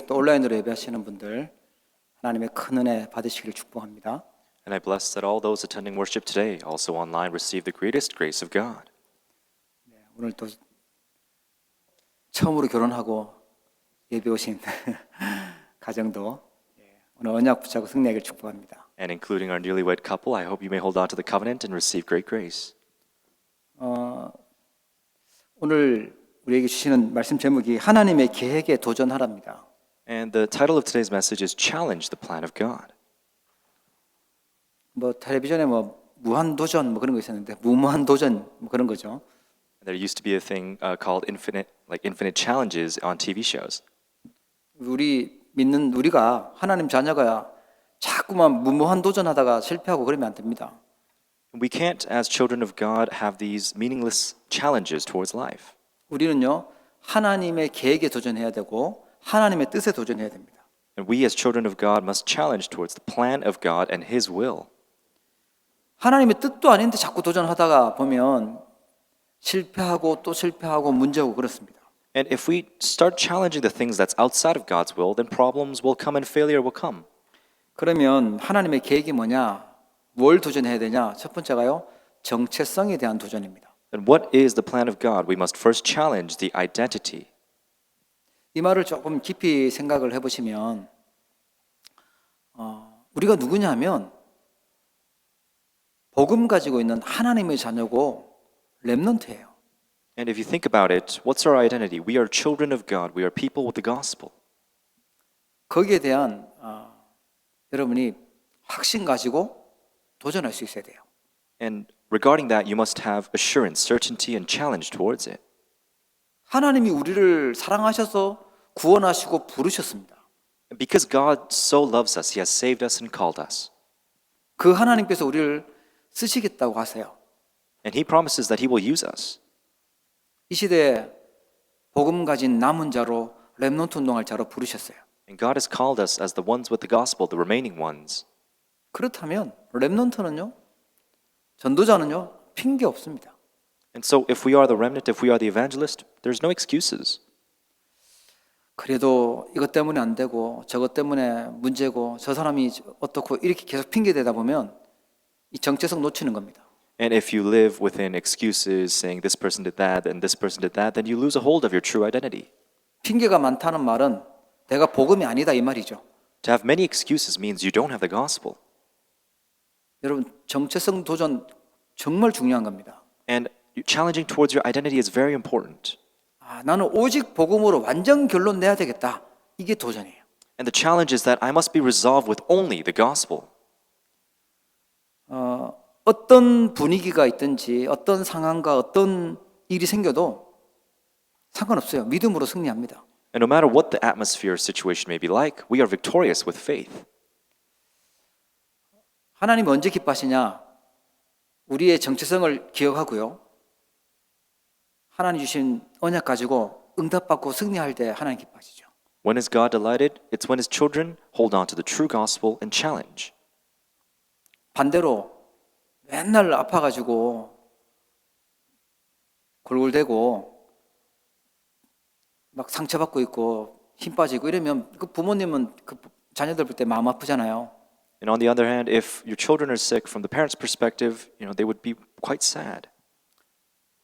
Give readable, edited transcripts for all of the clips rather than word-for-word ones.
또 온라인으로 예배하시는 분들 하나님의 큰 은혜 받으시기를 축복합니다. And I bless that all those attending worship today, also online, receive the greatest grace of God. 오늘 또 처음으로 결혼하고 예배 오신 가정도 오늘 언약 붙잡고 승리하기를 축복합니다. And including our newlywed couple, I hope you may hold on to the covenant and receive great grace. 오늘 우리에게 주시는 말씀 제목이 하나님의 계획에 도전하랍니다. And the title of today's message is Challenge the Plan of God. 뭐 텔레비전에 뭐 무한 도전 뭐 그런 거 있었는데 무모한 도전 뭐 그런 거죠. There used to be a thing called infinite challenges on TV shows. 우리 믿는 우리가 하나님 자녀가 자꾸만 무모한 도전하다가 실패하고 그러면 안 됩니다. We can't, as children of God, have these meaningless challenges towards life. 우리는요 하나님의 계획에 도전해야 되고 하나님의 뜻에 도전해야 됩니다. And we, as children of God, must challenge towards the plan of God and His will. 하나님의 뜻도 아닌데 자꾸 도전하다가 보면 실패하고 또 실패하고 문제고 그렇습니다. And if we start challenging the things that's outside of God's will, then problems will come and failure will come. 그러면 하나님의 계획이 뭐냐? 뭘 도전해야 되냐? 첫 번째가요 정체성에 대한 도전입니다. Then what is the plan of God? We must first challenge the identity. 이 말을 조금 깊이 생각을 해보시면 우리가 누구냐면 복음 가지고 있는 하나님의 자녀고 렘넌트예요. And if you think about it, what's our identity? We are children of God. We are people with the gospel. 거기에 대한 여러분이 확신 가지고 도전할 수 있어야 돼요. And regarding that, you must have assurance, certainty, and challenge towards it. 하나님이 우리를 사랑하셔서 구원하시고 부르셨습니다. And because God so loves us, He has saved us and called us. 그 하나님께서 우리를 쓰시겠다고 하세요. And He promises that He will use us. 이 시대에 복음 가진 남은 자로 렘넌트 운동할 자로 부르셨어요. And God has called us as the ones with the gospel, the remaining ones. 그렇다면 렘넌트는요, 전도자는요, 핑계 없습니다. And so if we are the remnant, if we are the evangelist, there's no excuses. 그래도 이것 때문에 안 되고 저것 때문에 문제고 저 사람이 어떻고 이렇게 계속 핑계 대다 보면 이 정체성 놓치는 겁니다. And if you live within excuses, saying this person did that and this person did that, then you lose a hold of your true identity. 핑계가 많다는 말은 내가 복음이 아니다 이 말이죠. To have many excuses means you don't have the gospel. 여러분 정체성 도전 정말 중요한 겁니다. And challenging towards your identity is very important. 나는 오직 복음으로 완전 결론 내야 되겠다. 이게 도전이에요. And the challenge is that I must be resolved with only the gospel. 어떤 분위기가 있든지 어떤 상황과 어떤 일이 생겨도 상관없어요. 믿음으로 승리합니다. And no matter what the atmosphere or situation may be like, we are victorious with faith. 하나님 언제 기뻐하시냐? 우리의 정체성을 기억하고요. 하나님 주신 언약 가지고 응답받고 승리할 때 하나님 기뻐하시죠. When is God delighted? It's when His children hold on to the true gospel and challenge. 반대로 맨날 아파가지고 골골대고 막 상처받고 있고 힘 빠지고 이러면 그 부모님은 그 자녀들 볼 때 마음 아프잖아요. And on the other hand, if your children are sick, from the parents' perspective, they would be quite sad.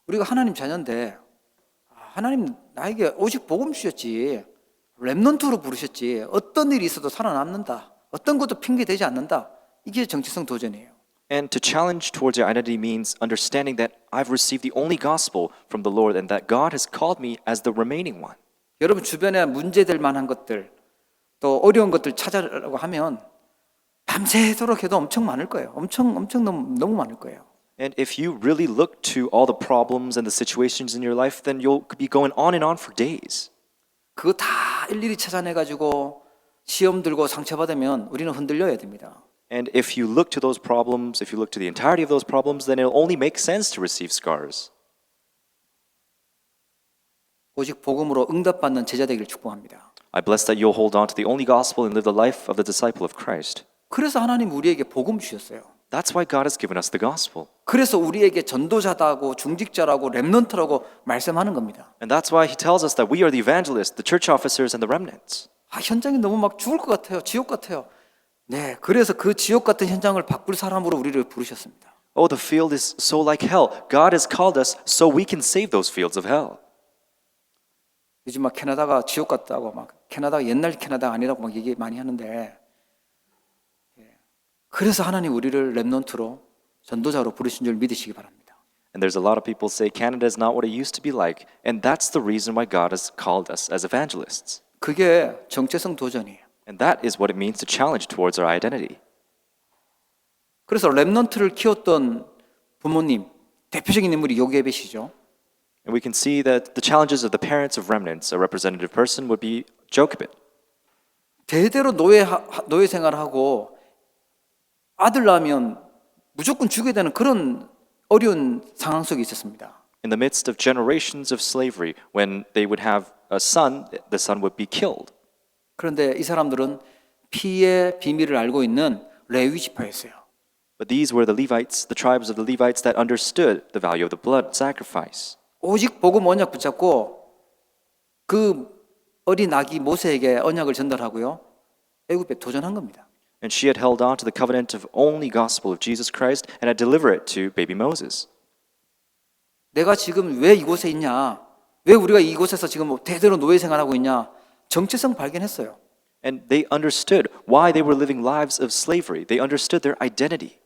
우리가 하나님 자녀인데 하나님 나에게 오직 복음 주셨지 렘넌트로 부르셨지 어떤 일이 있어도 살아남는다. 어떤 것도 핑계 대지 않는다. 이게 정체성 도전이에요. And to challenge towards your identity means understanding that I've received the only gospel from the Lord and that God has called me as the remaining one. 여러분 주변에 문제될 만한 것들 또 어려운 것들 찾아라고 하면 밤새도록 해도 엄청 많을 거예요. 엄청 너무 많을 거예요. And if you really look to all the problems and the situations in your life, then you'll be going on and on for days. 그거 다 일일이 찾아내가지고 시험 들고 상처받으면 우리는 흔들려야 됩니다. And if you look to those problems, if you look to the entirety of those problems, then it'll only make sense to receive scars. 오직 복음으로 응답받는 제자 되기를 축복합니다. I bless that you'll hold on to the only gospel and live the life of the disciple of Christ. 그래서 하나님 우리에게 복음 주셨어요. That's why God has given us the gospel. 그래서 우리에게 전도자다고 중직자라고 렘넌트라고 말씀하는 겁니다. And that's why He tells us that we are the evangelists, the church officers, and the remnants. 현장이 너무 막 죽을 것 같아요. 지옥 같아요. 네, 그래서 그 지옥 같은 현장을 바꿀 사람으로 우리를 부르셨습니다. Oh, the field is so like hell. God has called us so we can save those fields of hell. 요즘 막 캐나다가 지옥 같다고 막 캐나다가 옛날 캐나다 아니라고 막 얘기 많이 하는데, 그래서 하나님 우리를 렘넌트로 전도자로 부르신 줄 믿으시기 바랍니다. And there's a lot of people say Canada is not what it used to be like, and that's the reason why God has called us as evangelists. 그게 정체성 도전이에요. And that is what it means to challenge towards our identity. 그래서 렘넌트를 키웠던 부모님 대표적인 인물이 요게벳이죠. And we can see that the challenges of the parents of remnants, a representative person would be Jochebed. 대대로 노예 생활하고 아들 낳으면 무조건 죽여야 되는 그런 어려운 상황 속에 있었습니다. In the midst of generations of slavery, when they would have a son, the son would be killed. 그런데 이 사람들은 피의 비밀을 알고 있는 레위 지파였어요. But these were the Levites, the tribes of the Levites that understood the value of the blood sacrifice. 오직 복음 언약 붙잡고 그 어린 아기 모세에게 언약을 전달하고요. 애굽에 도전한 겁니다. And she had held on to the covenant of only gospel of Jesus Christ and had delivered it to baby Moses. 내가 지금 왜 이곳에 있냐? 왜 우리가 이곳에서 지금 대대로 노예 생활하고 있냐? 정체성 발견했어요. And they understood why they were living lives of slavery. They understood their identity.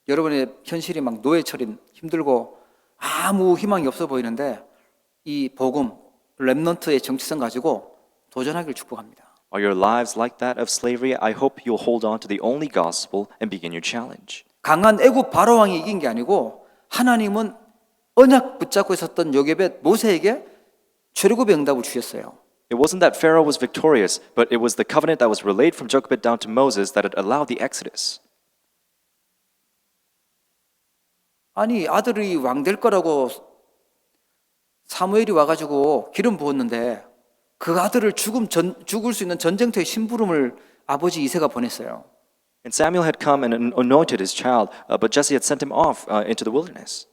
여러분의 현실이 막 노예처럼 힘들고 아무 희망이 없어 보이는데 이 복음, 렘넌트의 정체성 가지고 도전하길 축복합니다. Are your lives like that of slavery? I hope you'll hold on to the only gospel and begin your challenge. 강한 애굽 바로 왕이 이긴 게 아니고 하나님은 언약 붙잡고 있었던 요게벳 모세에게 출애굽의 응답을 주셨어요. It wasn't that Pharaoh was victorious, but it was the covenant that was relayed from Jochebed down to Moses that had allowed the Exodus. 아니 아들이 왕 될 거라고 사무엘이 와가지고 기름 부었는데 그 아들을 죽을 수 있는 전쟁터의 심부름을 아버지 이새가 보냈어요. And Samuel had come and anointed his child, but Jesse had sent him off into the wilderness.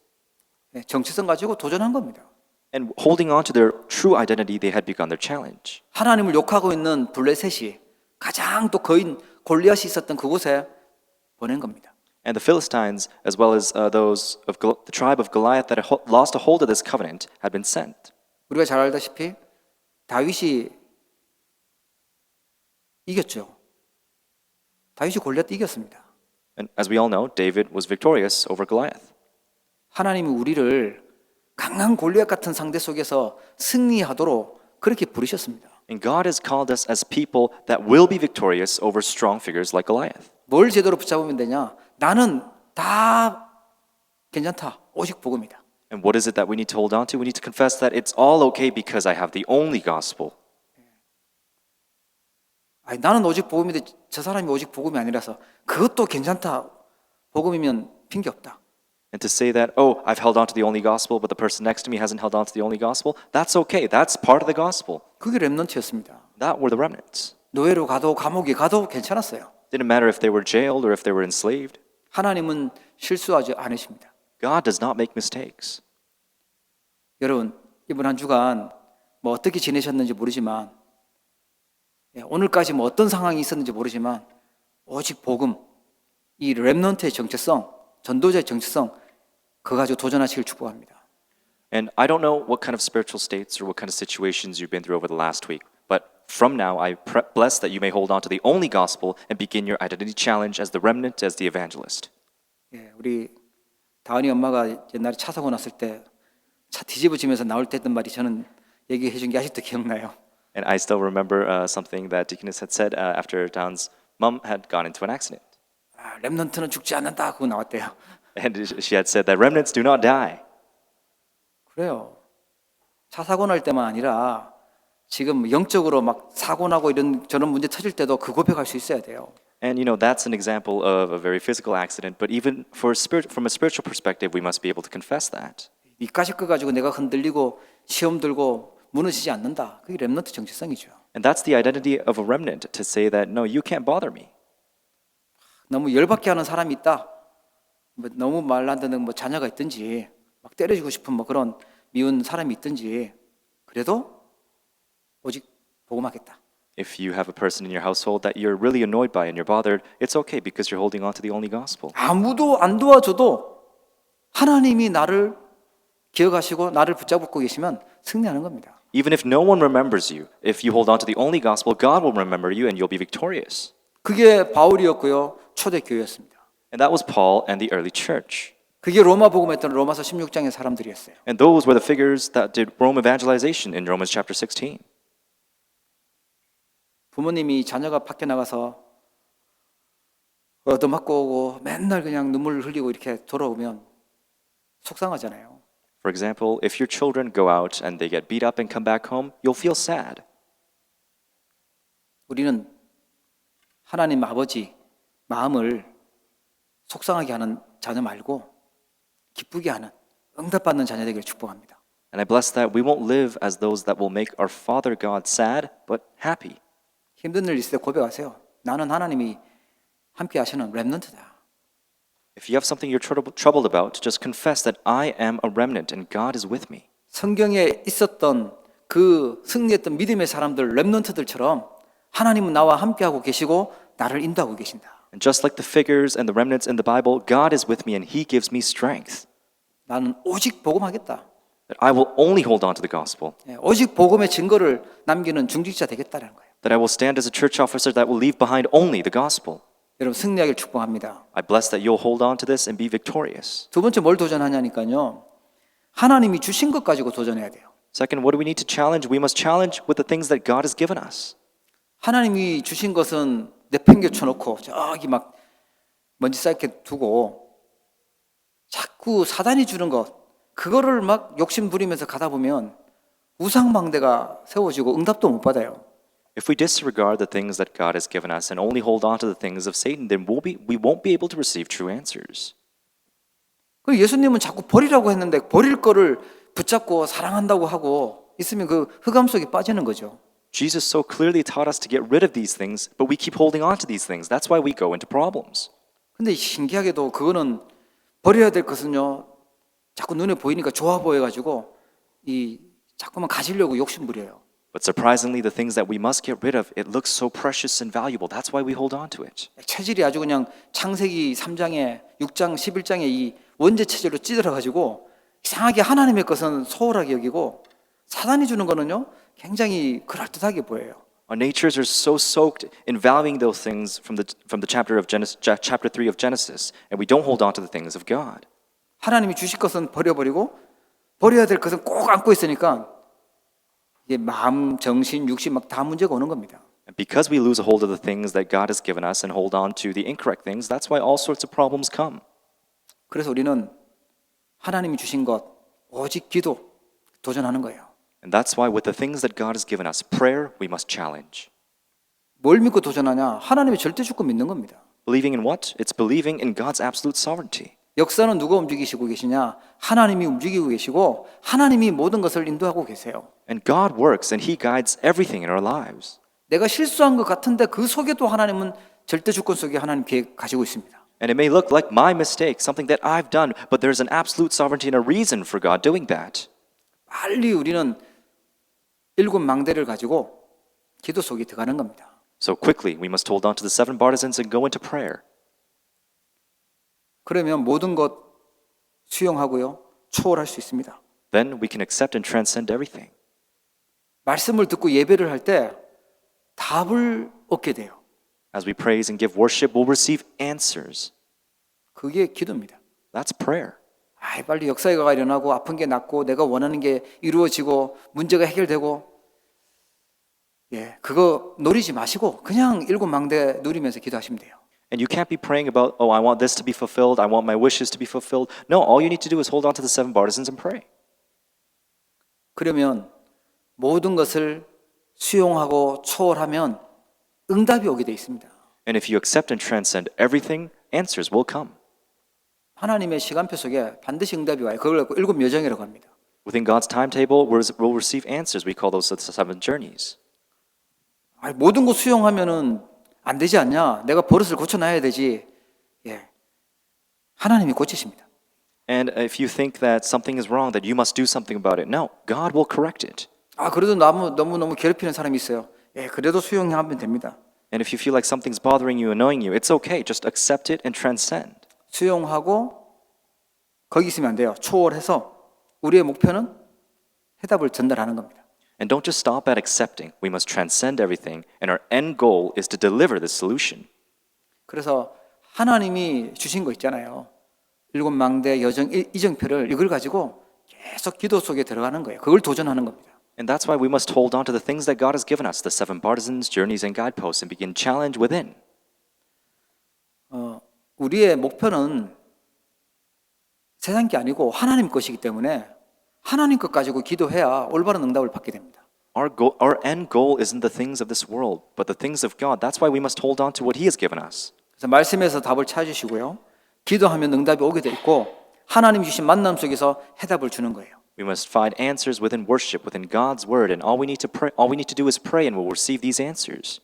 네, 정체성 가지고 도전한 겁니다. And holding on to their true identity, they had begun their challenge. 하나님을 욕하고 있는 블레셋이 가장 또 거인 골리앗이 있었던 그곳에 보낸 겁니다. And the Philistines, as well as those of the tribe of Goliath that had lost a hold of this covenant, had been sent. 우리가 잘 알다시피 다윗이 이겼죠. 다윗이 골리앗 이겼습니다. And as we all know, David was victorious over Goliath. 하나님이 우리를 강한 골리앗 같은 상대 속에서 승리하도록 그렇게 부르셨습니다. And God has called us as people that will be victorious over strong figures like Goliath. 뭘 제대로 붙잡으면 되냐? 나는 다 괜찮다. 오직 복음이다. And what is it that we need to hold on to? We need to confess that it's all okay because I have the only gospel. 아니, 나는 오직 복음인데 저 사람이 오직 복음이 아니라서 그것도 괜찮다. 복음이면 핑계 없다. And to say that, oh, I've held on to the only gospel, but the person next to me hasn't held on to the only gospel, that's okay. That's part of the gospel. 그게 렘넌트였습니다. That were the remnants. 노예로 가도 감옥에 가도 괜찮았어요. Didn't matter if they were jailed or if they were enslaved. 하나님은 실수하지 않으십니다. God does not make mistakes. 여러분, 이번 한 주간 뭐 어떻게 지내셨는지 모르지만 오늘까지 뭐 어떤 상황이 있었는지 모르지만 오직 복음, 이 렘넌트의 정체성, 전도자의 정체성 그거 가지고 도전하시길 축복합니다. And I don't know what kind of spiritual states or what kind of situations you've been through over the last week, but from now I bless that you may hold on to the only gospel and begin your identity challenge as the remnant, as the evangelist. 예, 우리 다은이 엄마가 옛날에 차 사고 났을 때 차 뒤집어지면서 나올 때 했던 말이 저는 얘기해 준 게 아직도 기억나요. And I still remember something that Deaconess had said after Dawn's mom had gone into an accident. 아, 렘넌트는 죽지 않는다 그거 나왔대요. And she had said that remnants do not die. 그래요. 차 사고 날 때만 아니라 지금 영적으로 막 사고 나고 이런 저런 문제 터질 때도 그 고백할 수 있어야 돼요. And you know, that's an example of a very physical accident, but even from a spiritual perspective, we must be able to confess that. 이까짓 거 가지고 내가 흔들리고 시험 들고 무너지지 않는다. 그게 렘넌트 정체성이죠. And that's the identity of a remnant, to say that, no, you can't bother me. 너무 열받게 하는 사람이 있다. 뭐 너무 말 안 듣는 뭐 자녀가 있든지 막 때려주고 싶은 뭐 그런 미운 사람이 있든지 그래도 오직 복음하겠다. If you have a person in your household that you're really annoyed by and you're bothered, it's okay because you're holding on to the only gospel. 아무도 안 도와줘도 하나님이 나를 기억하시고 나를 붙잡고 계시면 승리하는 겁니다. Even if no one remembers you, if you hold on to the only gospel, God will remember you and you'll be victorious. 그게 바울이었고요. 초대교회였습니다. And that was Paul and the early church. 그게 로마 복음했던 로마서 16장의 사람들이었어요. And those were the figures that did Rome evangelization in Romans chapter 16. 부모님이 자녀가 밖에 나가서 얻어맞고 오고 맨날 그냥 눈물 흘리고 이렇게 돌아오면 속상하잖아요. For example, if your children go out and they get beat up and come back home, you'll feel sad. 우리는 하나님 아버지 마음을 속상하게 하는 자녀 말고 기쁘게 하는 응답받는 자녀 되기를 축복합니다. And I bless that we won't live as those that will make our Father God sad, but happy. 힘든 일 있을 때 고백하세요. 나는 하나님이 함께 하시는 렘넌트다. If you have something you're troubled about, just confess that I am a remnant and God is with me. 성경에 있었던 그 승리했던 믿음의 사람들 렘넌트들처럼 하나님은 나와 함께하고 계시고 나를 인도하고 계신다. And just like the figures and the remnants in the Bible, God is with me and He gives me strength. 나는 오직 복음하겠다. That I will only hold on to the gospel. 오직 복음의 증거를 남기는 중직자 되겠다는 거예요. That I will stand as a church officer that will leave behind only the gospel. 여러분 승리하길 축복합니다. I bless that you'll hold on to this and be victorious. 두 번째 뭘 도전하냐니까요. 하나님이 주신 것 가지고 도전해야 돼요. Second, what do we need to challenge? We must challenge with the things that God has given us. 하나님이 주신 것은 내팽개쳐 놓고 저기 막 먼지 쌓게 두고 자꾸 사단이 주는 것 그거를 막 욕심 부리면서 가다 보면 우상망대가 세워지고 응답도 못 받아요. If we disregard the things that God has given us and only hold on to the things of Satan, then we won't be able to receive true answers. 그 예수님은 자꾸 버리라고 했는데 버릴 거를 붙잡고 사랑한다고 하고 있으면 그 흑암 속에 빠지는 거죠. Jesus so clearly taught us to get rid of these things, but we keep holding on to these things. That's why we go into problems. 근데 신기하게도 그거는 버려야 될 것은요. 자꾸 눈에 보이니까 좋아 보여가지고 이 자꾸만 가지려고 욕심 부려요. But surprisingly, the things that we must get rid of, it looks so precious and valuable. That's why we hold on to it. 체질이 아주 그냥 창세기 3장에 6장 11장에 이 원죄 체질로 찌들어가지고 이상하게 하나님의 것은 소홀하게 여기고 사단이 주는 거는요 굉장히 그럴듯하게 보여요. Our natures are so soaked in valuing those things from the chapter 3 of Genesis, and we don't hold on to the things of God. 하나님이 주실 것은 버려버리고 버려야 될 것은 꼭 안고 있으니까 이게 마음, 정신, 육신 막 다 문제가 오는 겁니다. And because we lose a hold of the things that God has given us and hold on to the incorrect things, that's why all sorts of problems come. 그래서 우리는 하나님이 주신 것 오직 기도 도전하는 거예요. And that's why with the things that God has given us, prayer, we must challenge. 뭘 믿고 도전하냐? 하나님의 절대 주권 믿는 겁니다. Believing in what? It's believing in God's absolute sovereignty. 역사는 누가 움직이시고 계시냐? 하나님이 움직이고 계시고 하나님이 모든 것을 인도하고 계세요. And God works and He guides everything in our lives. 내가 실수한 것 같은데 그 속에도 하나님은 절대 주권 속에 하나님 계획 가지고 있습니다. And it may look like my mistake, something that I've done, but there's an absolute sovereignty and a reason for God doing that. 빨리 우리는 7망대를 가지고 기도 속에 들어가는 겁니다. So quickly, we must hold on to the 7 partisans and go into prayer. 그러면 모든 것 수용하고요. 초월할 수 있습니다. Then we can accept and transcend everything. 말씀을 듣고 예배를 할 때 답을 얻게 돼요. As we praise and give worship, we'll receive answers. 그게 기도입니다. That's prayer. 빨리 역사가 일어나고 아픈 게 낫고 내가 원하는 게 이루어지고 문제가 해결되고 그거 노리지 마시고 그냥 7망대 누리면서 기도하시면 돼요. And you can't be praying about, oh, I want this to be fulfilled, I want my wishes to be fulfilled. No, all you need to do is hold on to the 7 partisans and pray. 그러면 모든 것을 수용하고 초월하면 응답이 오게 돼 있습니다. And if you accept and transcend everything, answers will come. 하나님의 시간표 속에 반드시 응답이 와요. 그걸 7 여정이라고 합니다. Within God's timetable, we'll receive answers. We call those the 7 journeys. 모든 거 수용하면은 안 되지 않냐? 내가 버릇을 고쳐놔야 되지. 하나님이 고치십니다. And if you think that something is wrong, that you must do something about it, no, God will correct it. 그래도 너무 괴롭히는 사람이 있어요. 예, 그래도 수용하면 됩니다. And if you feel like something's bothering you, annoying you, it's okay. Just accept it and transcend. 수용하고 거기 있으면 안 돼요. 초월해서 우리의 목표는 해답을 전달하는 겁니다. And don't just stop at accepting. We must transcend everything, and our end goal is to deliver the solution. 그래서 하나님이 주신 거 있잖아요. 7망대 여정 이정표를 이걸 가지고 계속 기도 속에 들어가는 거예요. 그걸 도전하는 겁니다. And that's why we must hold on to the things that God has given us, the 7 partisans, journeys, and guideposts, and begin challenge within. 우리의 목표는 세상 게 아니고 하나님 것이기 때문에 하나님 것 가지고 기도해야 올바른 응답을 받게 됩니다. Our end goal isn't the things of this world, but the things of God. That's why we must hold on to what He has given us. 그래서 말씀에서 답을 찾으시고요. 기도하면 응답이 오게 돼 있고 하나님 주신 만남 속에서 해답을 주는 거예요. We must find answers within worship, within God's word, and all we need to do is pray, and we'll receive these answers.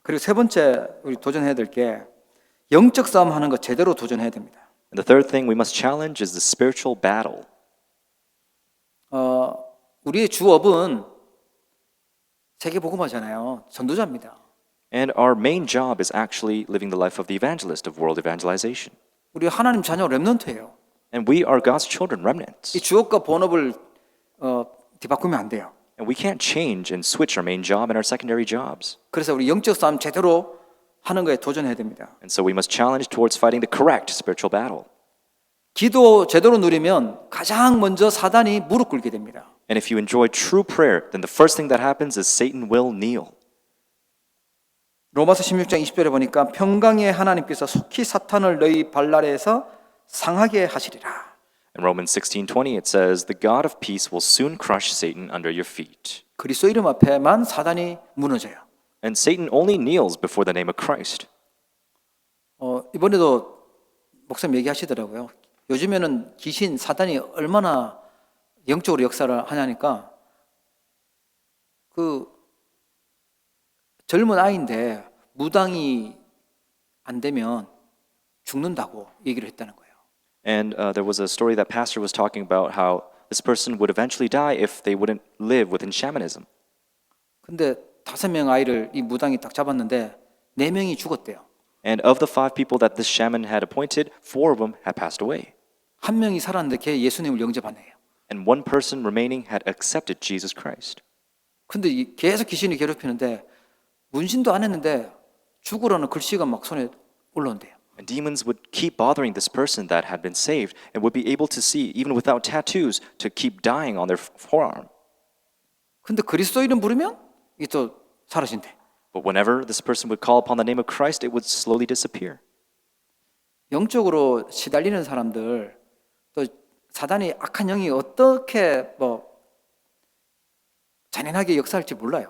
그리고 세 번째 우리 도전해야 될 게 영적 싸움 하는 거 제대로 도전해야 됩니다. And the third thing we must challenge is the spiritual battle. 우리의 주업은 세계복음화잖아요. 전도자입니다. And our main job is actually living the life of the evangelist, of world evangelization. 우리 하나님 자녀 렘넌트예요. And we are God's children, remnants. 이 주업과 본업을 뒤바꾸면 안 돼요. And we can't change and switch our main job and our secondary jobs. 그래서 우리 영적 싸움 제대로 하는 거에 도전해야 됩니다. And so we must challenge towards fighting the correct spiritual battle. 기도 제대로 누리면 가장 먼저 사단이 무릎 꿇게 됩니다. And if you enjoy true prayer, then the first thing that happens is Satan will kneel. 로마서 16장 20절에 보니까 평강의 하나님께서 속히 사탄을 너희 발 아래에서 상하게 하시리라. In Romans 16:20 it says, "The God of peace will soon crush Satan under your feet." 그리스도 이름 앞에만 사단이 무너져요. And Satan only kneels before the name of Christ. 이번에도 목사님 얘기하시더라고요. 요즘에는 귀신, 사단이 얼마나 영적으로 역사를 하냐니까 그 젊은 아이인데 무당이 안 되면 죽는다고 얘기를 했다는 거예요. And there was a story that pastor was talking about how this person would eventually die if they wouldn't live within shamanism. 근데 5명 아이를 이 무당이 딱 잡았는데 4명이 죽었대요. And of the 5 people that this shaman had appointed, 4 of them had passed away. 한 명이 살았는데 걔 예수님을 영접하네요. And 1 person remaining had accepted Jesus Christ. 근데 계속 귀신이 괴롭히는데 문신도 안 했는데 죽으라는 글씨가 막 손에 올라온대요. And demons would keep bothering this person that had been saved and would be able to see, even without tattoos, to keep dying on their forearm. 근데 그리스도 이름 부르면 이게 또 사라진대. But whenever this person would call upon the name of Christ, it would slowly disappear. 영적으로 시달리는 사람들 또 사단이 악한 영이 어떻게 잔인하게 역사할지 몰라요.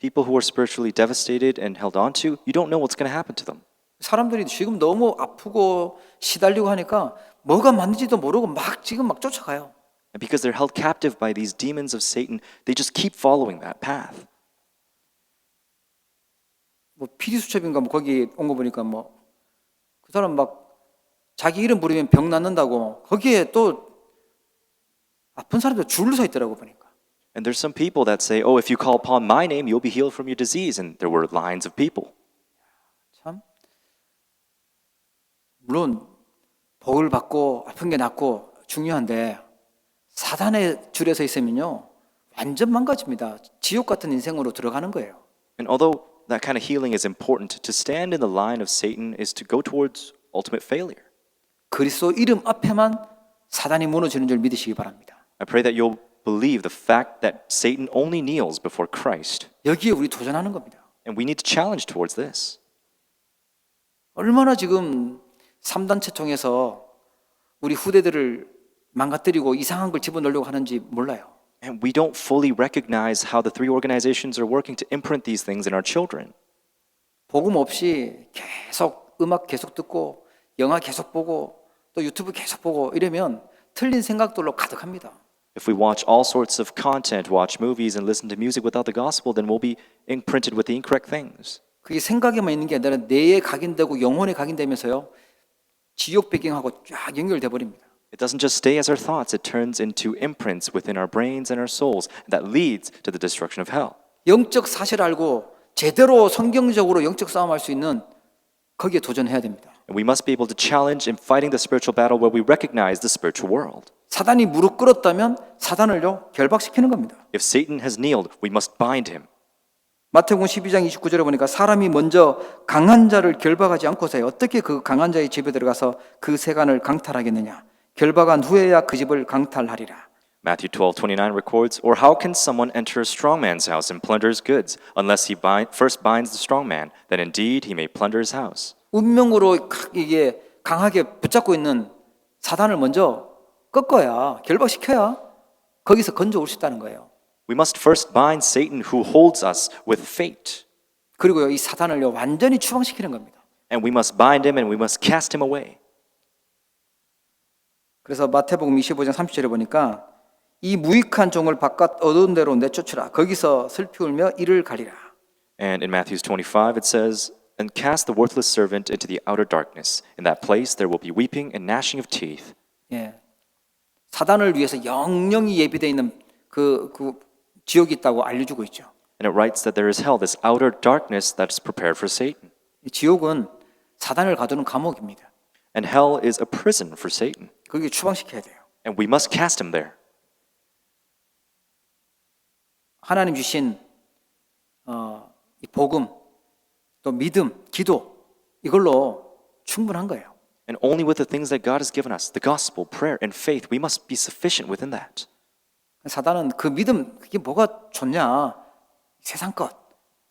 People who are spiritually devastated and held on to, you don't know what's going to happen to them. 사람들이 지금 너무 아프고 시달리고 하니까 뭐가 맞는지도 모르고 지금 막 쫓아가요. And because they're held captive by these demons of Satan, they just keep following that path. PD 수첩인가 거기 온 거 보니까 그 사람 막 자기 이름 부르면 병 낫는다고 거기에 또 아픈 사람들 줄을 서 있더라고 보니까. And there's some people that say, "Oh, if you call upon my name, you'll be healed from your disease." And there were lines of people. 참 물론 복을 받고 아픈 게 낫고 중요한데 사단의 줄에 서 있으면요 완전 망가집니다. 지옥 같은 인생으로 들어가는 거예요. And although that kind of healing is important, to stand in the line of Satan is to go towards ultimate failure. 그리스도 이름 앞에만 사단이 무너지는 줄 믿으시기 바랍니다. I pray that you'll believe the fact that Satan only kneels before Christ. 여기에 우리 도전하는 겁니다. And we need to challenge towards this. 얼마나 지금 3단체 통해서 우리 후대들을 망가뜨리고 이상한 걸 집어넣으려고 하는지 몰라요. And we don't fully recognize how the 3 organizations are working to imprint these things in our children. 복음 없이 계속 음악 계속 듣고 영화 계속 보고 또 유튜브 계속 보고 이러면 틀린 생각들로 가득합니다. If we watch all sorts of content, watch movies, and listen to music without the gospel, then we'll be imprinted with the incorrect things. 그게 생각에만 있는 게 아니라 뇌에 각인되고 영혼에 각인되면서요 지옥 배경하고 쫙 연결돼 버립니다. It doesn't just stay as our thoughts, it turns into imprints within our brains and our souls that leads to the destruction of hell. 영적 사실 알고 제대로 성경적으로 영적 싸움할 수 있는 거기에 도전해야 됩니다. And we must be able to challenge in fighting the spiritual battle where we recognize the spiritual world. 사단이 무릎 꿇었다면 사단을요 결박시키는 겁니다. If Satan has kneeled, we must bind him. 마태복음 12장 29절에 보니까 사람이 먼저 강한 자를 결박하지 않고서 어떻게 그 강한 자의 집에 들어가서 그 세간을 강탈하겠느냐. 결박한 후에야 그 집을 강탈하리라. Matthew 12:29 records, or how can someone enter a strong man's house and plunder his goods, unless he first binds the strong man, then indeed he may plunder his house. 운명으로 이게 강하게 붙잡고 있는 사단을 먼저 꺾어야 결박시켜야 거기서 건져올 수 있다는 거예요. We must first bind Satan who holds us with fate. 그리고요 이 사단을요 완전히 추방시키는 겁니다. And we must bind him and we must cast him away. 그래서 마태복음 25장 30절에 보니까 이 무익한 종을 바깥 어두운 데로 내쫓으라. 거기서 슬피 울며 이를 가리라. And in Matthew 25 it says, and cast the worthless servant into the outer darkness. In that place there will be weeping and gnashing of teeth. 예, 사단을 위해서 영영이 예비되어 있는 그 지옥이 있다고 알려주고 있죠. And it writes that there is hell, this outer darkness that is prepared for Satan. 이 지옥은 사단을 가두는 감옥입니다. And hell is a prison for Satan. 거기 추방시켜야 돼요. And we must cast him there. 하나님 주신 이 복음, 또 믿음, 기도 이걸로 충분한 거예요. And only with the things that God has given us, the gospel, prayer, and faith, we must be sufficient within that. 사단은 그 믿음 그게 뭐가 좋냐 세상 것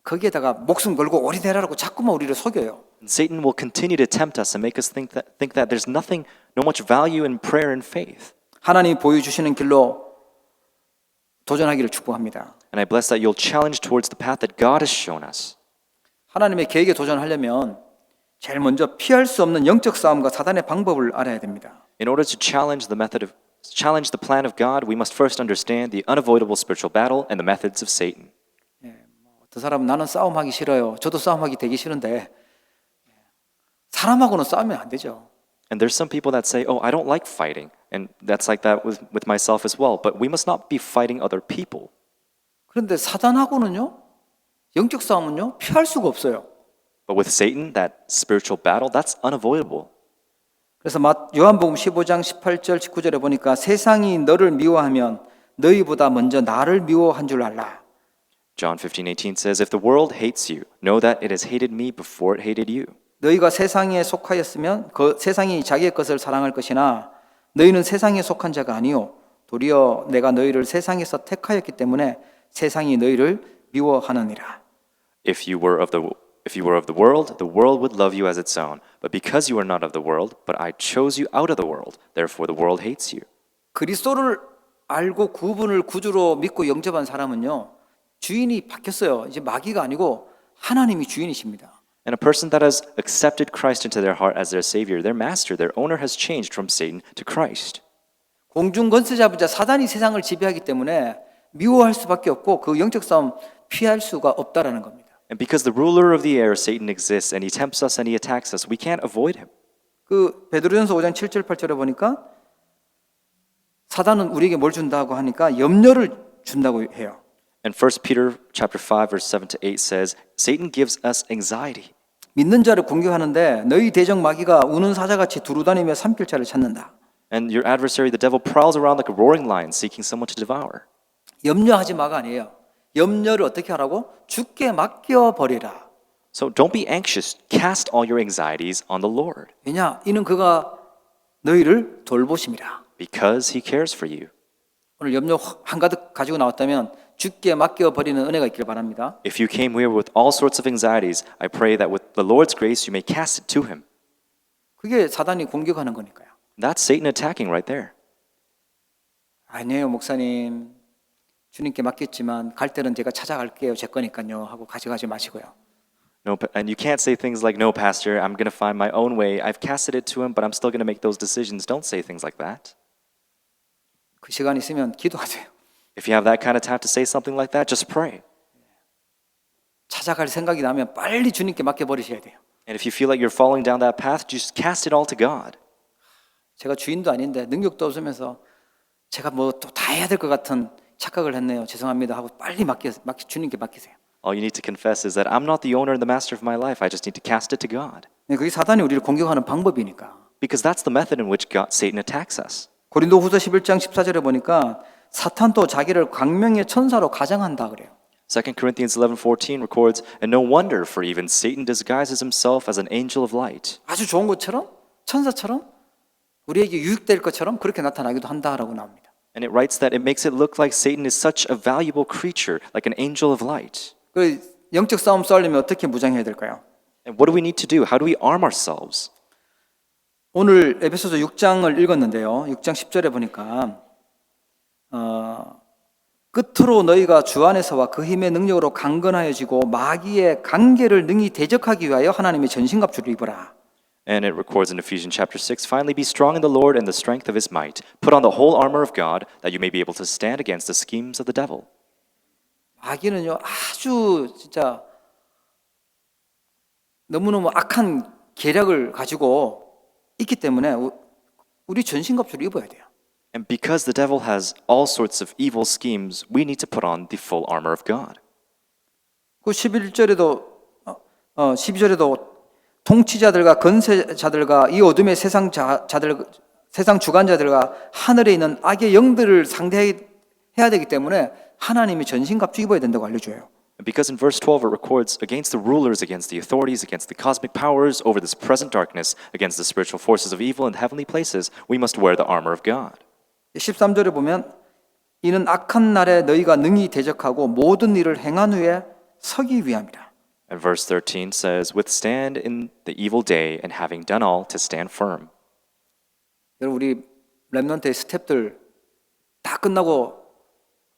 거기에다가 목숨 걸고 올인해라라고 자꾸만 우리를 속여요. And Satan will continue to tempt us and make us think that there's nothing, no much value in prayer and faith. 하나님이 보여주시는 길로 도전하기를 축복합니다. And I bless that you'll challenge towards the path that God has shown us. 하나님의 계획에 도전하려면 제일 먼저 피할 수 없는 영적 싸움과 사단의 방법을 알아야 됩니다. In order to challenge the plan of God, we must first understand the unavoidable spiritual battle and the methods of Satan. 어떤 사람은 나는 싸움하기 싫어요. 저도 싸움하기 되게 싫은데 사람하고는 싸우면 안 되죠. And there's some people that say, "Oh, I don't like fighting," and that's like that with myself as well. But we must not be fighting other people. 그런데 사단하고는요, 영적 싸움은요 피할 수가 없어요. But with Satan, that spiritual battle, that's unavoidable. 그래서 요한복음 15장 18절 19절에 보니까 세상이 너를 미워하면 너희보다 먼저 나를 미워한 줄 알라. John 15:18 says, "If the world hates you, know that it has hated me before it hated you." 너희가 세상에 속하였으면 그 세상이 자기의 것을 사랑할 것이나 너희는 세상에 속한 자가 아니요 도리어 내가 너희를 세상에서 택하였기 때문에 세상이 너희를 미워하느니라. If you were of the world would love you as its own. But because you are not of the world, but I chose you out of the world, therefore the world hates you. 그리스도를 알고 구분을 구주로 믿고 영접한 사람은요 주인이 바뀌었어요. 이제 마귀가 아니고 하나님이 주인이십니다. And a person that has accepted Christ into their heart as their savior, their master, their owner has changed from Satan to Christ. 공중 권세 잡은 자 사단이 세상을 지배하기 때문에 미워할 수밖에 없고 그 영적 싸움 피할 수가 없다라는 겁니다. And because the ruler of the air, Satan, exists and he tempts us and he attacks us, we can't avoid him. 그 베드로전서 5장 7절 8절에 보니까 사단은 우리에게 뭘 준다고 하니까 염려를 준다고 해요. And 1 Peter chapter 5 verse 7 to 8 says, Satan gives us anxiety. 믿는 자를 공격하는데 너희 대적 마귀가 우는 사자같이 두루다니며 삼킬 자를 찾는다. And your adversary, the devil, prowls around like a roaring lion seeking someone to devour. 염려하지 마가 아니에요. 염려를 어떻게 하라고? 주께 맡겨버리라. So don't be anxious. Cast all your anxieties on the Lord. 왜냐? 이는 그가 너희를 돌보심이라. Because he cares for you. 오늘 염려 한가득 가지고 나왔다면 주께 맡겨버리는 은혜가 있길 바랍니다. If you came here with all sorts of anxieties, I pray that with the Lord's grace you may cast it to him. 그게 사단이 공격하는 거니까요. That's Satan attacking right there. 아니에요, 목사님. 주님께 맡겼지만 갈 때는 제가 찾아갈게요. 제 거니까요. 하고 가져가지 마시고요. No, and you can't say things like, "No, Pastor, I'm going to find my own way. I've casted it to him, but I'm still going to make those decisions." Don't say things like that. 그 시간 있으면 기도하세요. If you have that kind of time to say something like that, just pray. 찾아갈 생각이 나면 빨리 주님께 맡겨버리셔야 돼요. And if you feel like you're falling down that path, just cast it all to God. 제가 주인도 아닌데 능력도 없으면서 제가 뭐 또 다 해야 될 것 같은 착각을 했네요. 죄송합니다 하고 빨리 주님께 맡기세요. All you need to confess is that I'm not the owner and the master of my life. I just need to cast it to God. 네, 그게 사단이 우리를 공격하는 방법이니까. Because that's the method in which Satan attacks us. 고린도후서 11장 14절에 보니까 사탄도 자기를 광명의 천사로 가장한다 그래요. 2 Corinthians 11:14 records, and no wonder, for even Satan disguises himself as an angel of light. 아주 좋은 것처럼 천사처럼 우리에게 유익될 것처럼 그렇게 나타나기도 한다라고 나옵니다. And it writes that it makes it look like Satan is such a valuable creature, like an angel of light. 그 영적 싸움 싸우려면 어떻게 무장해야 될까요? And what do we need to do? How do we arm ourselves? 오늘 에베소서 6장을 읽었는데요. 6장 10절에 보니까 끝으로 너희가 주 안에서와 그 힘의 능력으로 강건하여지고 마귀의 관계를 능히 대적하기 위하여 하나님의 전신갑주를 입어라. And it records in Ephesians chapter 6, finally be strong in the Lord and the strength of his might. Put on the whole armor of God that you may be able to stand against the schemes of the devil. 마귀는요 아주 진짜 너무너무 악한 계략을 가지고 있기 때문에 우리 전신갑주를 입어야 돼요. And because the devil has all sorts of evil schemes, we need to put on the full armor of God. 그 11절에도 12절에도 통치자들과 건세자들과 이 어둠의 세상 주관자들과 하늘에 있는 악의 영들을 상대해야 되기 때문에 하나님이 전신갑주 입어야 된다고 알려줘요. And because in verse 12 it records against the rulers, against the authorities, against the cosmic powers over this present darkness, against the spiritual forces of evil in heavenly places, we must wear the armor of God. 13절에 보면 이는 악한 날에 너희가 능히 대적하고 모든 일을 행한 후에 서기 위함이라. And verse 13 says, withstand in the evil day and having done all to stand firm. 여러분 우리 렘넌트의 스텝들 다 끝나고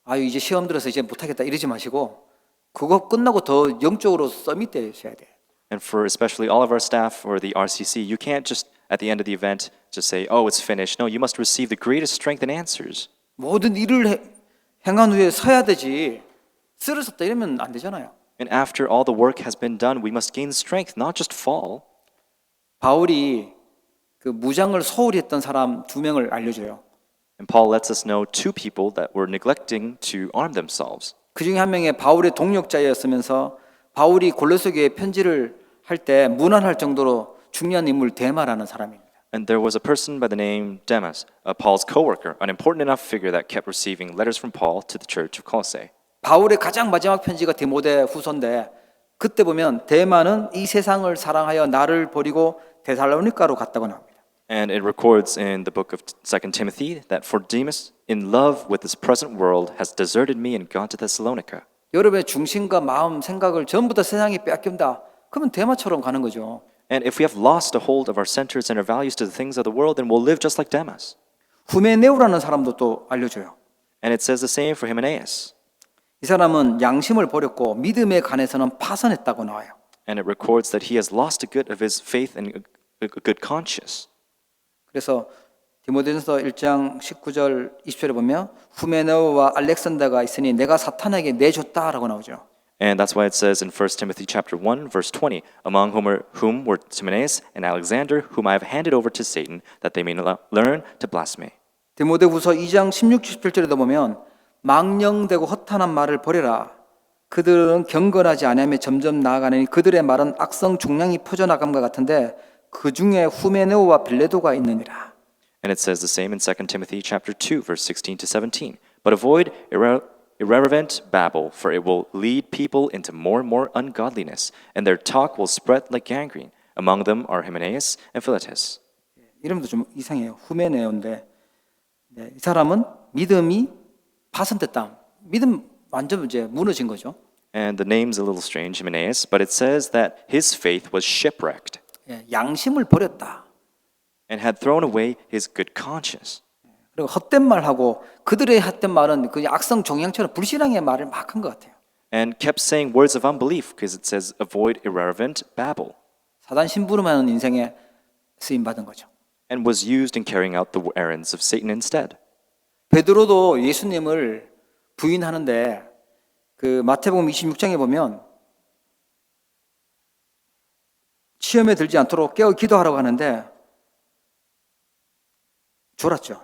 아유 이제 시험 들어서 이제 못하겠다 이러지 마시고 그거 끝나고 더 영적으로 서밋되셔야 돼요. And for especially all of our staff or the RCC, you can't just at the end of the event just say, oh, it's finished. No, you must receive the greatest strength and answers. 모든 일을 행한 후에 서야 되지 쓰러졌다 이러면 안 되잖아요. And after all the work has been done, we must gain strength, not just fall. 바울이 그 무장을 소홀히 했던 사람 2명을 알려줘요. And Paul lets us know two people that were neglecting to arm themselves. 그 중에 한 명이 바울의 동력자였으면서 바울이 골로새 교회에 편지를 할 때 무난할 정도로 중요한 인물 데마라는 사람입니다. And there was a person by the name Demas, Paul's co-worker, an important enough figure that kept receiving letters from Paul to the church of Colossae. 바울의 가장 마지막 편지가 디모데 후서인데 그때 보면 데마는 이 세상을 사랑하여 나를 버리고 데살로니가로 갔다고 나옵니다. And it records in the book of 2 Timothy that for Demas, in love with this present world, has deserted me and gone to Thessalonica. 여러분의 중심과 마음, 생각을 전부 다 세상에 빼앗긴다. 그러면 데마처럼 가는 거죠. And if we have lost a hold of our centers and our values to the things of the world, then we'll live just like Demas. 후메네오라는 사람도 또 알려줘요. And it says the same for Hymenaeus. 이 사람은 양심을 버렸고 믿음에 관해서는 파선했다고 나와요. And it records that he has lost a good of his faith and a good conscience. 그래서 디모데전서 1장 19절 20절에 보면 후메네오와 알렉산더가 있으니 내가 사탄에게 내줬다라고 나오죠. And that's why it says in 1 Timothy chapter 1 verse 20, among whom were Hymenaeus and Alexander, whom I have handed over to Satan, that they may learn to blaspheme. 디모데후서 2장 16, 17절에도 보면 망령되고 허탄한 말을 버려라. 그들은 경건하지 아니하며 점점 나아가니 그들의 말은 악성 종양이 퍼져나감과 같은데 그 중에 후메네오와 빌레도가 있느니라. And it says the same in 2 Timothy chapter 2 verse 16 to 17. But avoid irreverent babble, for it will lead people into more and more ungodliness, and their talk will spread like gangrene. Among them are Hymenaeus and Philetus. 이름도 좀 이상해요. 후메네오인데 이 사람은 믿음이 파손됐다. 믿음 완전 이제 무너진 거죠. And the name's a little strange, Hymenaeus, but it says that his faith was shipwrecked 양심을 버렸다. and had thrown away his good conscience. 그리고 헛된 말하고 그들의 헛된 말은 그냥 악성 종양처럼 불신앙의 말을 막 한 것 같아요. And kept saying words of unbelief because it says avoid irreverent babble. 사단 심부름하는 인생에 쓰임 받은 거죠. And was used in carrying out the errands of Satan instead. 베드로도 예수님을 부인하는데 그 마태복음 26장에 보면 시험에 들지 않도록 깨어 기도하라고 하는데 졸았죠.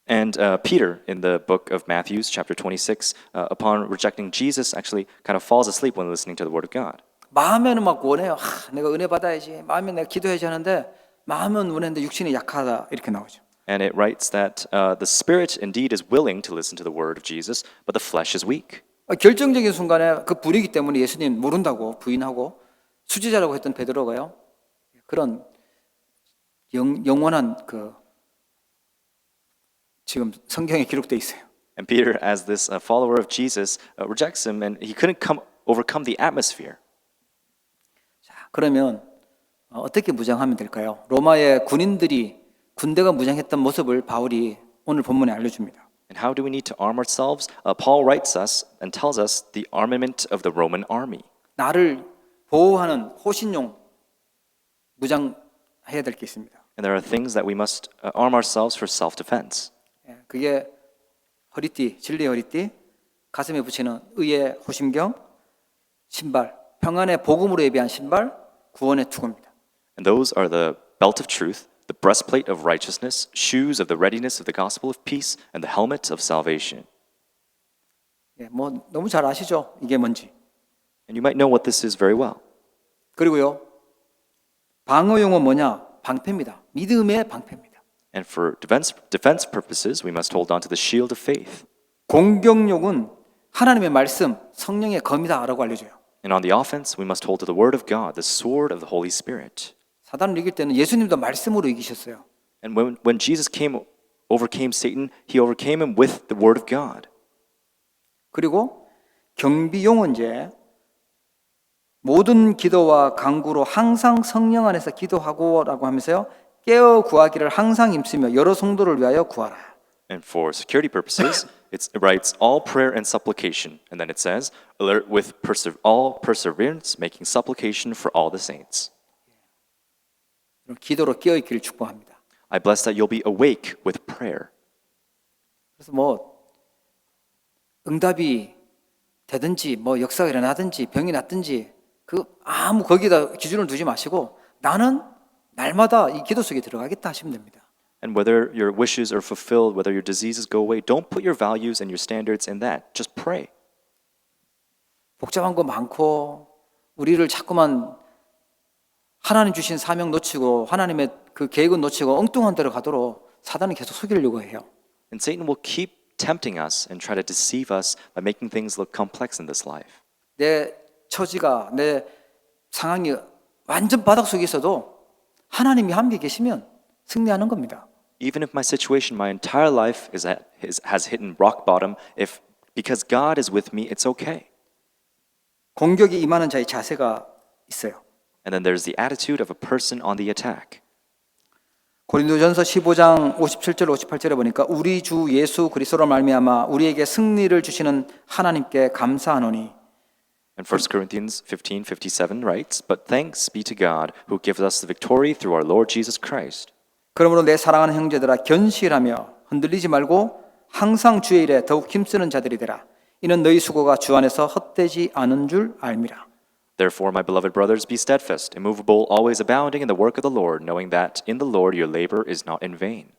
And Peter, in the book of Matthew, chapter 26, upon rejecting Jesus, actually kind of falls asleep when listening to the word of God. 마음에는 막 원해요. 내가 은혜 받아야지. 마음에 내가 기도해야지 하는데 마음은 원했는데 육신이 약하다 이렇게 나오죠. And it writes that the spirit indeed is willing to listen to the word of Jesus, but the flesh is weak. 결정적인 순간에 그 불이기 때문에 예수님 모른다고 부인하고 수지자라고 했던 베드로가요. 그런 영원한 그 지금 성경에 기록돼 있어요. And Peter, as this follower of Jesus, rejects him, and he couldn't overcome the atmosphere. 자, 그러면 어떻게 무장하면 될까요? 로마의 군대가 무장했던 모습을 바울이 오늘 본문에 알려줍니다. And how do we need to arm ourselves? Paul writes us and tells us the armament of the Roman army. 나를 보호하는 호신용 무장해야 될 게 있습니다. And there are things that we must arm ourselves for self-defense. 그게 허리띠, 진리의 허리띠, 가슴에 붙이는 의의 호심경, 신발, 평안의 복음으로 예비한 신발, 구원의 투구입니다. And those are the belt of truth, the breastplate of righteousness, shoes of the readiness of the gospel of peace, and the helmet of salvation. 뭐 너무 잘 아시죠? 이게 뭔지. And you might know what this is very well. 그리고요, 방어용은 뭐냐? 방패입니다. 믿음의 방패입니다. And for defense purposes, we must hold on to the shield of faith. 공격용은 하나님의 말씀, 성령의 검이다라고 알려줘요. And on the offense, we must hold to the word of God, the sword of the Holy Spirit. 사단을 이길 때는 예수님도 말씀으로 이기셨어요. And when Jesus overcame Satan, he overcame him with the word of God. 그리고 경비용은 이제 모든 기도와 간구로 항상 성령 안에서 기도하고라고 하면서요. 깨어 구하기를 항상 힘쓰며 여러 성도를 위하여 구하라. And for security purposes, it writes all prayer and supplication. And then it says, alert with all perseverance, making supplication for all the saints. 기도로 깨어 있기를 축복합니다. I bless that you'll be awake with prayer. 그래서 뭐 응답이 되든지 뭐 역사가 일어나든지 병이 났든지 그 아무 거기다 기준을 두지 마시고 나는 날마다 이 기도 속에 들어가겠다 하시면 됩니다. And whether your wishes are fulfilled, whether your diseases go away, don't put your values and your standards in that. Just pray. 복잡한 거 많고 우리를 자꾸만 하나님 주신 사명 놓치고 하나님의 그 계획은 놓치고 엉뚱한 데로 가도록 사단은 계속 속이려고 해요. And Satan will keep tempting us and try to deceive us by making things look complex in this life. 내 처지가 내 상황이 완전 바닥 속에 있어도 하나님이 함께 계시면 승리하는 겁니다. Even if my situation, my entire life has hit rock bottom, because God is with me, it's okay. 공격이 임하는 자의 자세가 있어요. And then there's the attitude of a person on the attack. 고린도전서 15장 57절 58절에 보니까 우리 주 예수 그리스도로 말미암아 우리에게 승리를 주시는 하나님께 감사하노니. And 1 Corinthians 15:57 writes, "But thanks be to God who gives us the victory through our Lord Jesus Christ." 그러므로 내 사랑하는 형제들아 견실하며 흔들리지 말고 항상 주의 일에 더욱 힘쓰는 자들이 되라. 이는 너희 수고가 주 안에서 헛되지 않은 줄 알미라. Therefore, my beloved brothers, be steadfast, immovable, always abounding in the work of the Lord, knowing that in the Lord your labor is not in vain.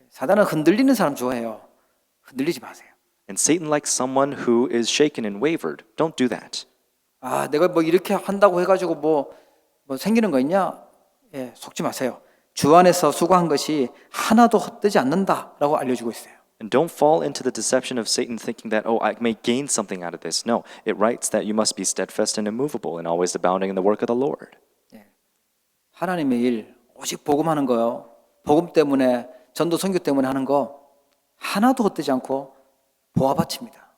사단은 흔들리는 사람 좋아해요. 흔들리지 마세요. And Satan likes someone who is shaken and wavered. Don't do that. 아, 내가 뭐 이렇게 한다고 해가지고 뭐 생기는 거 있냐? 속지 마세요. 주 안에서 수고한 것이 하나도 헛되지 않는다라고 알려주고 있어요. And don't fall into the deception of Satan thinking that, oh, I may gain something out of this. No, it writes that you must be steadfast and immovable and always abounding in the work of the Lord. 하나님의 일, 오직 복음하는 거요. 복음 때문에, 전도 선교 때문에 하는 거 하나도 헛되지 않고 보아바칩니다.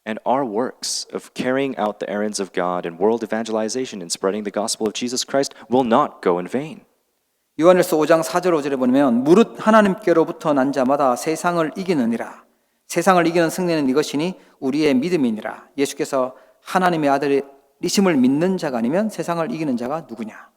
And our works of carrying out the errands of God and world evangelization and spreading the gospel of Jesus Christ will not go in vain. 요한일서 5장 4절 5절에 보면 무릇 하나님께로부터 난 자마다 세상을 이기느니라. 세상을 이기는 승리는 이것이니 우리의 믿음이니라. 예수께서 하나님의 아들이심을 믿는 자가 아니면 세상을 이기는 자가 누구냐?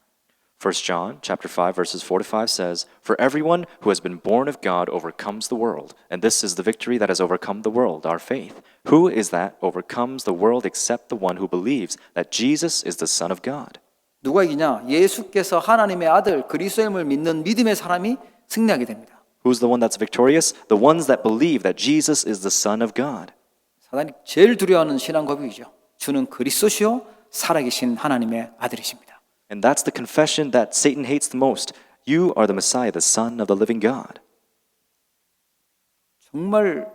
1 John chapter 5 verses 4 to 5 says, "For everyone who has been born of God overcomes the world, and this is the victory that has overcome the world, our faith. Who is that overcomes the world except the one who believes that Jesus is the Son of God?" 누가 이기냐? 예수께서 하나님의 아들 그리스도임을 믿는 믿음의 사람이 승리하게 됩니다. Who's the one that's victorious? The ones that believe that Jesus is the Son of God. 사단이 제일 두려워하는 신앙 고백이죠. 주는 그리스도시요 살아계신 하나님의 아들이십니다. And that's the confession that Satan hates the most. You are the Messiah, the Son of the living God. 정말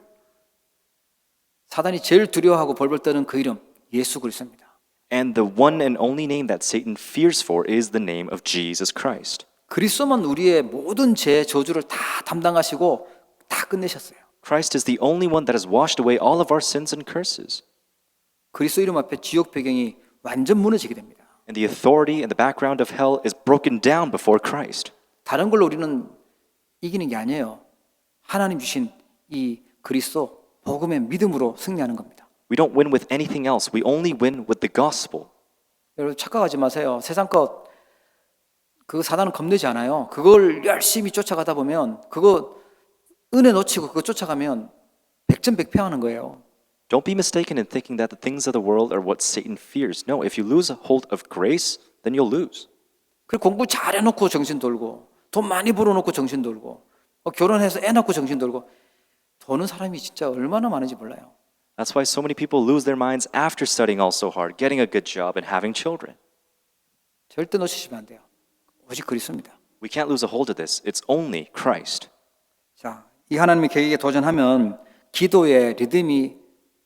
사단이 제일 두려워하고 벌벌 떠는 그 이름 예수 그리스도입니다. And the one and only name that Satan fears for is the name of Jesus Christ. 그리스도만 우리의 모든 죄 저주를 다 담당하시고 다 끝내셨어요. Christ is the only one that has washed away all of our sins and curses. 그리스도 이름 앞에 지옥 배경이 완전 무너지게 됩니다. And the authority and the background of hell is broken down before Christ. 다른 걸로 우리는 이기는 게 아니에요. 하나님 주신 이 그리스도 복음의 믿음으로 승리하는 겁니다. We don't win with anything else. We only win with the gospel. 여러분 착각하지 마세요. 세상 것 그거 사단은 겁내지 않아요. 그걸 열심히 쫓아가다 보면 그거 은혜 놓치고 그거 쫓아가면 백전백패하는 거예요. Don't be mistaken in thinking that the things of the world are what Satan fears. No, if you lose a hold of grace, then you'll lose. 그리고 공부 잘해놓고 정신 돌고 돈 많이 벌어놓고 정신 돌고 결혼해서 애 낳고 정신 돌고 도는 사람이 진짜 얼마나 많은지 몰라요. That's why so many people lose their minds after studying all so hard, getting a good job, and having children. 절대 놓치시면 안 돼요. 오직 그리스도입니다. We can't lose a hold of this. It's only Christ. 자, 이 하나님의 계획에 도전하면 기도의 리듬이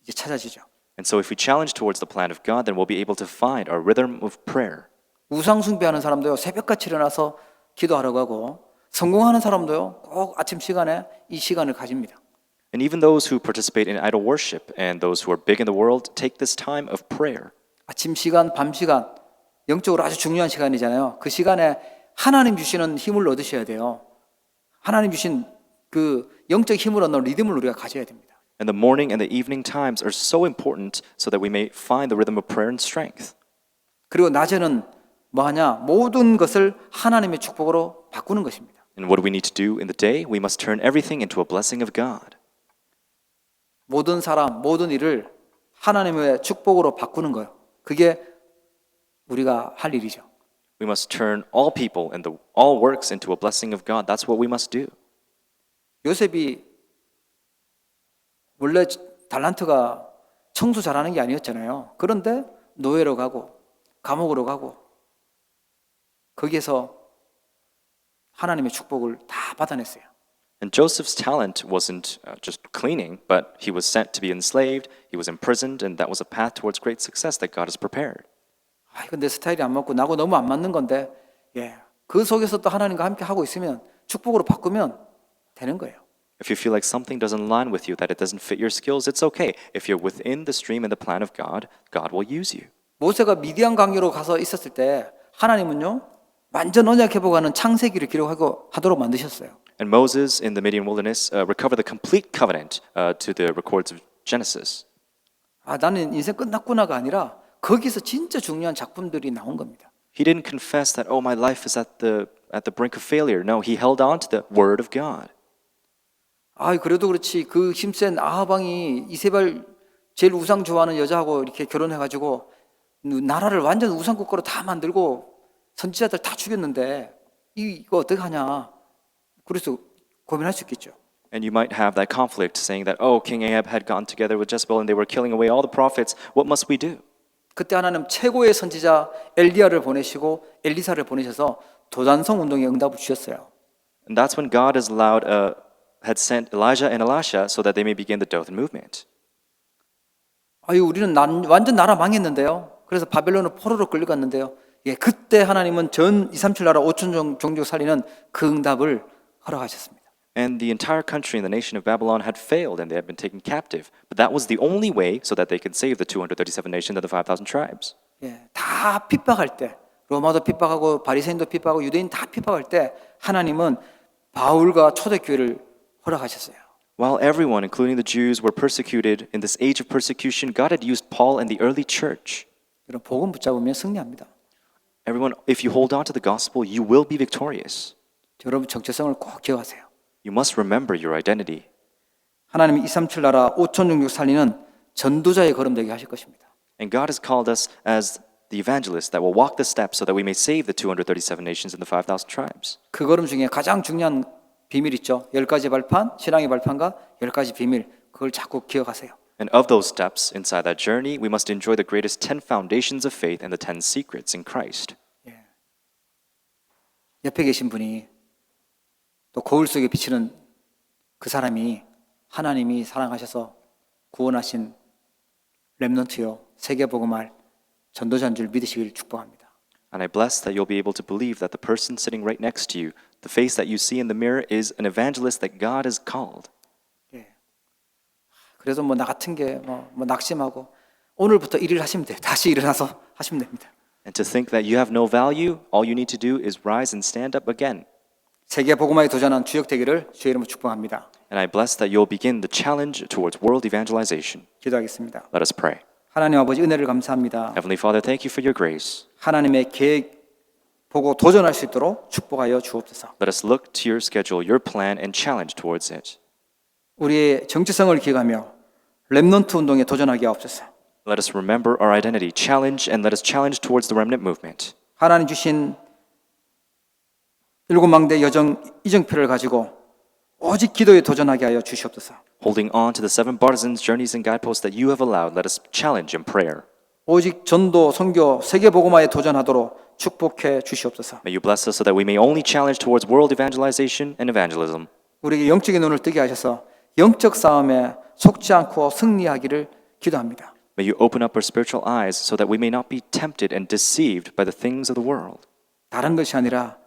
이제 찾아지죠. And so if we challenge towards the plan of God, then we'll be able to find our rhythm of prayer. 우상 숭배하는 사람도요 새벽같이 일어나서 기도하라고 하고 성공하는 사람도요 꼭 아침 시간에 이 시간을 가집니다. And even those who participate in idol worship and those who are big in the world take this time of prayer. 아침 시간, 밤 시간 영적으로 아주 중요한 시간이잖아요. 그 시간에 하나님 주시는 힘을 얻으셔야 돼요. 하나님 주신 그 영적 힘을 얻는 리듬을 우리가 가져야 됩니다. And the morning and the evening times are so important so that we may find the rhythm of prayer and strength. 그리고 낮에는 뭐 하냐? 모든 것을 하나님의 축복으로 바꾸는 것입니다. And what do we need to do in the day? We must turn everything into a blessing of God. 모든 사람, 모든 일을 하나님의 축복으로 바꾸는 거예요. 그게 우리가 할 일이죠. We must turn all people and all works into a blessing of God. That's what we must do. 요셉이 원래 달란트가 청소 잘하는 게 아니었잖아요. 그런데 노예로 가고 감옥으로 가고 거기에서 하나님의 축복을 다 받아냈어요. And Joseph's talent wasn't just cleaning, but he was sent to be enslaved, he was imprisoned, and that was a path towards great success that God has prepared. 아, 이건 내 스타일이 안 맞고 나하고 너무 안 맞는 건데, 그 속에서 또 하나님과 함께 하고 있으면 축복으로 바꾸면 되는 거예요. If you feel like something doesn't align with you, that it doesn't fit your skills, it's okay. If you're within the stream and the plan of God, God will use you. 모세가 미디안 강요로 가서 있었을 때 하나님은요 완전 언약 회복하는 창세기를 기록하고 하도록 만드셨어요. And Moses in the Midian wilderness recovered the complete covenant to the records of Genesis. 아, 나는 인생 끝났구나가 아니라 거기서 진짜 중요한 작품들이 나온 겁니다. He didn't confess that, oh, my life is at the brink of failure. No, he held on to the word of God. 아, 그래도 그렇지 그 힘센 아합 왕이 이세벨 제일 우상 좋아하는 여자하고 이렇게 결혼해가지고 나라를 완전 우상 국가로 다 만들고 선지자들 다 죽였는데 이거 어떻게 하냐? 그래서 고민할 수 있겠죠. And you might have that conflict saying that, oh, King Ahab had gotten together with Jezebel and they were killing away all the prophets. What must we do? 그때 하나님 최고의 선지자 엘리야를 보내시고 엘리사를 보내셔서 도단성 운동에 응답을 주셨어요. And that's when God had sent Elijah and Elisha so that they may begin the Dothan movement. 아유, 우리는 완전 나라 망했는데요. 그래서 바벨론으로 포로로 끌려갔는데요. 그때 하나님은 전 237 나라 5천 종족 살리는 그 응답을 허락하셨습니다. And the entire country and the nation of Babylon had failed and they had been taken captive. But that was the only way so that they could save the 237 nations and the 5,000 tribes. 다 핍박할 때, 로마도 핍박하고 바리새인도 핍박하고 유대인 다 핍박할 때 하나님은 바울과 초대교회를 허락하셨어요. While everyone, including the Jews, were persecuted in this age of persecution, God had used Paul and the early church. 여러분 복음 붙잡으면 승리합니다. Everyone, if you hold on to the gospel, you will be victorious. 여러분 정체성을 꼭 기억하세요. You must remember your identity. 하나님이 237 나라 5천 종족 살리는 전도자의 걸음 되게 하실 것입니다. And God has called us as the evangelists that will walk the steps so that we may save the 237 nations and the 5,000 tribes. 그 걸음 중에 가장 중요한 비밀 있죠. 10가지 발판, 신앙의 발판과 10가지 비밀. 그걸 자꾸 기억하세요. And of those steps inside that journey, we must enjoy the greatest 10 foundations of faith and the 10 secrets in Christ. 옆에 계신 분이 또 거울 속에 비치는 그 사람이 하나님이 사랑하셔서 구원하신 렘넌트요. 세계복음할 전도자인 줄 믿으시길 축복합니다. And I bless that you'll be able to believe that the person sitting right next to you, the face that you see in the mirror, is an evangelist that God has called. 그래서 뭐 나 같은 게 뭐 낙심하고 오늘부터 일을 하시면 돼요. 다시 일어나서 하시면 됩니다. And to think that you have no value, all you need to do is rise and stand up again. 세계 복음화에 도전한 주역 되기를 주의 이름으로 축복합니다. And I bless that you'll begin the challenge towards world evangelization. 기도하겠습니다. Let us pray. 하나님 아버지 은혜를 감사합니다. Heavenly Father, thank you for your grace. 하나님의 계획 보고 도전할 수 있도록 축복하여 주옵소서. Let us look to your schedule, your plan, and challenge towards it. 우리의 정체성을 기억하며 렘넌트 운동에 도전하게 하옵소서. Let us remember our identity, challenge, and let us challenge towards the remnant movement. 하나님 주신 일곱 망대 여정 이정표를 가지고 오직 기도에 도전하게 하여 주시옵소서. Holding on to the 7 partisans, journeys, and guideposts that you have allowed, let us challenge in prayer. 오직 전도, 선교, 세계 복음화에 도전하도록 축복해 주시옵소서. May you bless us so that we may only challenge towards world evangelization and evangelism. 우리에게 영적인 눈을 뜨게 하셔서 영적 싸움에 속지 않고 승리하기를 기도합니다. May you open up our spiritual eyes so that we may not be tempted and deceived by the things of the world. 다른 것이 아니라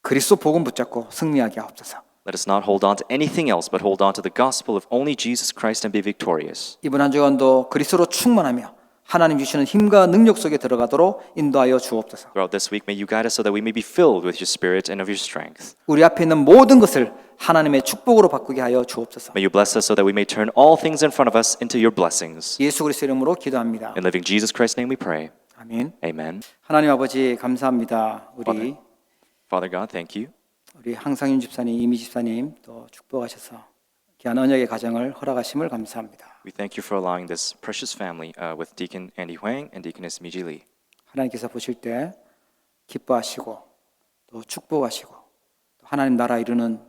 그리스도 복음 붙잡고 승리하게 하옵소서. Let us not hold on to anything else but hold on to the gospel of only Jesus Christ and be victorious. 이번 한 주간도 그리스도로 충만하며 하나님 주시는 힘과 능력 속에 들어가도록 인도하여 주옵소서. Throughout this week, may you guide us so that we may be filled with your spirit and of your strength. 우리 앞에 있는 모든 것을 하나님의 축복으로 바꾸게 하여 주옵소서. May you bless us so that we may turn all things in front of us into your blessings. 예수 그리스도 이름으로 기도합니다. In living Jesus Christ's name we pray. 아멘. Amen. 하나님 아버지 감사합니다. 우리 Father God, thank you. 우리 항상윤 집사님, 이미 집사님 또 축복하셔서 귀한 언약의 가정을 허락하심을 감사합니다. We thank you for allowing this precious family with Deacon Andy Huang and Deaconess Miji Lee. 하나님께서 보실 때 기뻐하시고 또 축복하시고 또 하나님 나라 이루는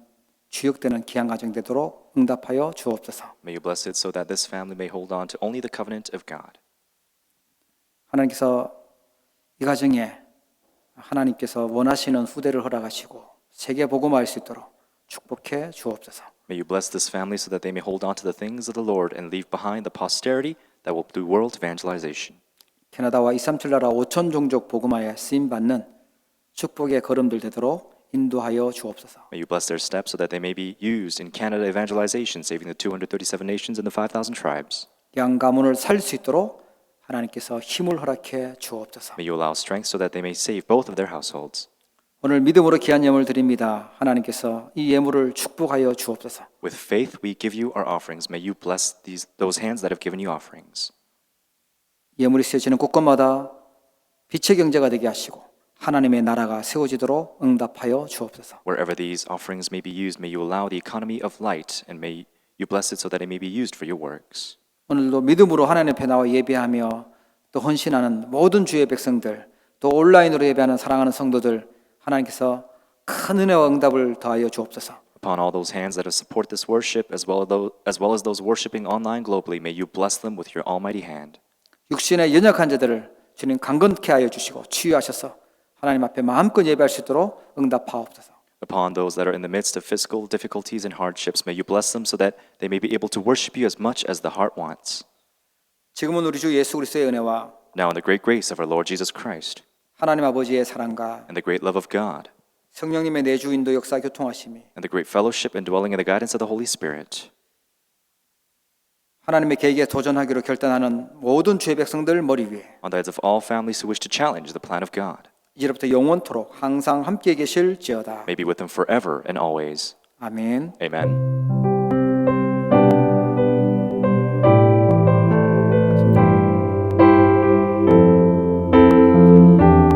주역되는 귀한 가정 되도록 응답하여 주옵소서. May you bless it so that this family may hold on to only the covenant of God. 하나님께서 이 가정에 하나님께서 원하시는 후대를 허락하시고 세계 복음화할 수 있도록 축복해 주옵소서. May you bless this family so that they may hold on to the things of the Lord and leave behind the posterity that will do world evangelization. 캐나다와 237 나라 5천 종족 복음화에 쓰임 받는 축복의 걸음들 되도록 인도하여 주옵소서. May you bless their steps so that they may be used in Canada evangelization, saving the 237 nations and the 5,000 tribes. 양 가문을 살 수 있도록 하나님께서 힘을 허락해 주옵소서. May you allow strength so that they may save both of their households. 오늘 믿음으로 귀한 예물을 드립니다. 하나님께서 이 예물을 축복하여 주옵소서. With faith, we give you our offerings. May you bless those hands that have given you offerings. 예물이 쓰여지는 곳곳마다 빛의 경제가 되게 하시고 하나님의 나라가 세워지도록 응답하여 주옵소서. Wherever these offerings may be used, may you allow the economy of light, and may you bless it so that it may be used for your works. 오늘도 믿음으로 하나님 앞에 나와 예배하며 또 헌신하는 모든 주의 백성들, 또 온라인으로 예배하는 사랑하는 성도들 하나님께서 큰 은혜와 응답을 더하여 주옵소서. Upon all those hands that have support this worship, as well as those worshiping online globally, may you bless them with your almighty hand. 육신의 연약한 자들을 주님 강건케 하여 주시고 치유하셔서 하나님 앞에 마음껏 예배할 수 있도록 응답하옵소서. Upon those that are in the midst of physical difficulties and hardships, may you bless them so that they may be able to worship you as much as the heart wants. 지금은 우리 주 예수 그리스도의 은혜와 Now in the great grace of our Lord Jesus Christ 하나님 아버지의 사랑과 and the great love of God 성령님의 내주 인도 역사 교통하심이 and the great fellowship and dwelling in the guidance of the Holy Spirit 하나님의 계획에 도전하기로 결단하는 모든 주의 백성들 머리 위에 on the heads of all families who wish to challenge the plan of God 이제부터 영원토록 항상 함께 계실지어다. may be with them forever and always. 아멘. Amen.